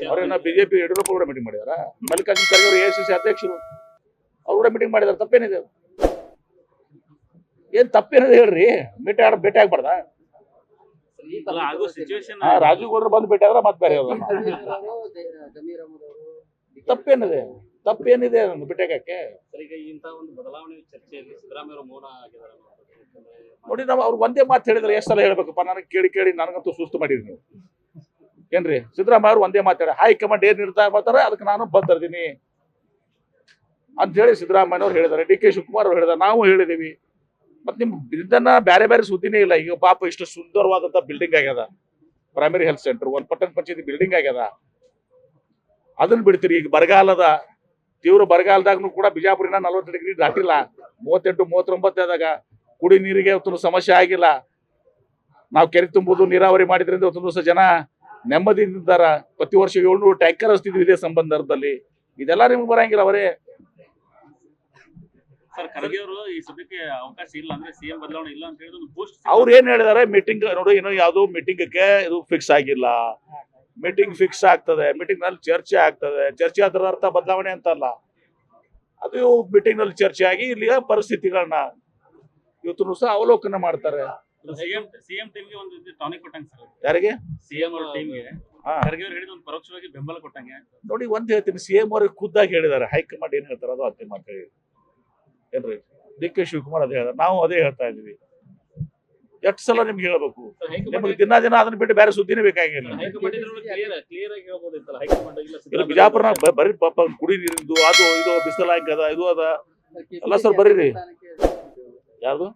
ಅವ್ರೇನ BJP Yediyurappa ಕೂಡ meeting ಮಾಡಿದಾರ, ಮಲ್ಲಿಕಾರ್ಜುನ ಖರ್ಗೆ ಅವರು ಎಐಸಿಸಿ ಅಧ್ಯಕ್ಷರು, ಅವ್ರು ಕೂಡ ಮೀಟಿಂಗ್ ಮಾಡಿದಾರೆ. ತಪ್ಪೇನಿದೆ? ಏನ್ ತಪ್ಪೇನಿದೆ ಹೇಳ್ರಿ? ಭೇಟಿ ಆಗ್ಬಾರ್ದ? ರಾಜೀವ್ ಗೌಡ್ರು ಬಂದು ಭೇಟಿ ಆದ್ರೆ ಮತ್ತೆ ಬೇರೆ ತಪ್ಪೇನಿದೆ? ತಪ್ಪೇನಿದೆ ಭೇಟಿ ಆಗಕ್ಕೆ? ನೋಡಿ, ನಾವು ಅವ್ರು ಒಂದೇ ಮಾತು ಹೇಳಿದ್ರೆ ಎಷ್ಟು ಸಲ ಹೇಳ್ಬೇಕಪ್ಪ? ನನಗೆ ಕೇಳಿ ಕೇಳಿ ನನಗಂತೂ ಸುಸ್ತು ಮಾಡಿರಿ ನೀವು. ಏನ್ರಿ, ಸಿದ್ದರಾಮಯ್ಯ ಅವ್ರು ಒಂದೇ ಮಾತಾಡ, ಹೈಕಮಾಂಡ್ ಏನ್ ನಿರ್ಧಾರ ಮಾಡ್ತಾರೆ ಅದಕ್ಕೆ ನಾನು ಬಂದಿರ್ತೀನಿ ಅಂತ ಹೇಳಿ ಸಿದ್ದರಾಮಯ್ಯವ್ರು ಹೇಳಿದಾರೆ. ಡಿ ಕೆ ಶಿವಕುಮಾರ್ ಅವ್ರು ಹೇಳಿದಾರೆ, ನಾವು ಹೇಳಿದೀವಿ. ಮತ್ ನಿಮ್ ಇದನ್ನ ಬೇರೆ ಬೇರೆ ಸುದ್ದಿನೇ ಇಲ್ಲ. ಈಗ ಪಾಪ ಇಷ್ಟು ಸುಂದರವಾದಂತ ಬಿಲ್ಡಿಂಗ್ ಆಗ್ಯದ, ಪ್ರೈಮರಿ ಹೆಲ್ತ್ ಸೆಂಟರ್, ಒಂದ್ ಪಟ್ಟಣ ಪಂಚಾಯತಿ ಬಿಲ್ಡಿಂಗ್ ಆಗ್ಯದ, ಅದನ್ನ ಬಿಡ್ತೀರಿ. ಈಗ ಬರಗಾಲದ ತೀವ್ರ ಬರಗಾಲದಾಗೂ ಕೂಡ ಬಿಜಾಪುರಿನ 40 ಡಿಗ್ರಿ ದಾಟಿಲ್ಲ, 38, 39 ಆದಾಗ ಕುಡಿ ನೀರಿಗೆ ಇವತ್ತು ಸಮಸ್ಯೆ ಆಗಿಲ್ಲ. ನಾವು ಕೆರೆ ತುಂಬುದು ನೀರಾವರಿ ಮಾಡಿದ್ರಿಂದ ಇವತ್ತು ದಿವಸ ಜನ ನೆಮ್ಮದಿಯಿಂದಾರ. ಪ್ರತಿ ವರ್ಷ 700 ಟ್ಯಾಂಕರ್ ಹಚ್ತಿದ್ವಿ ಇದೇ ಸಂಬಂಧದಲ್ಲಿ. ಇದೆಲ್ಲ ನಿಮ್ಗೆ ಬರಂಗಿಲ್ಲ. ಅವರೇ ಅವ್ರು ಏನ್ ಹೇಳಿದಾರೆ? ಮೀಟಿಂಗ್ ನೋಡಿ, ಇನ್ನೂ ಯಾವ್ದು ಮೀಟಿಂಗಕ್ಕೆ ಇದು ಫಿಕ್ಸ್ ಆಗಿಲ್ಲ. ಮೀಟಿಂಗ್ ಫಿಕ್ಸ್ ಆಗ್ತದೆ, ಮೀಟಿಂಗ್ ನಲ್ಲಿ ಚರ್ಚೆ ಆಗ್ತದೆ. ಚರ್ಚೆ ಅದರ ಅರ್ಥ ಬದಲಾವಣೆ ಅಂತಲ್ಲ. ಅದು ಮೀಟಿಂಗ್ ನಲ್ಲಿ ಚರ್ಚೆ ಆಗಿ ಇಲ್ಲಿಯ ಪರಿಸ್ಥಿತಿಗಳನ್ನ ಇವತ್ತು ಸಹ ಅವಲೋಕನ ಮಾಡ್ತಾರೆ. ಯಾರಿಗೆ? ಪರೋಕ್ಷವಾಗಿ ಬೆಂಬಲ ಕೊಟ್ಟಂಗೆ. ನೋಡಿ, ಒಂದ್ ಹೇಳ್ತೀನಿ, ಸಿಎಂ ಅವ್ರಿಗೆ ಖುದ್ದಾಗಿ ಹೇಳಿದ್ದಾರೆ. ಹೈಕಮಾಂಡ್ ಏನ್ ಹೇಳ್ತಾರೆ ಅದು ಅಂತಿಮ ಅಂತ ಹೇಳಿ. ಏನ್ರಿ, ಡಿ ಕೆ ಶಿವಕುಮಾರ್ ಅದೇ ಹೇಳ್ತಾರೆ, ನಾವು ಅದೇ ಹೇಳ್ತಾ ಇದೀವಿ. ಎಷ್ಟು ಸಲ ನಿಮ್ಗೆ ಹೇಳ್ಬೇಕು? ನಿಮ್ಗೆ ದಿನ ಅದನ್ನ ಬಿಟ್ಟು ಬೇರೆ ಸುದ್ದಿನೇ ಬೇಕಾಗಿಲ್ಲ. ಬಿಜಾಪುರ ಬರೀ ಪಾಪ ಕುಡಿ ನೀರಿಂದು ಅದು ಇದು ಬಿಸಿಲ ಹಾಕದ ಇದು ಅದ ಎಲ್ಲ ಸರ್ ಬರೀರಿ. ಯಾವ್ದು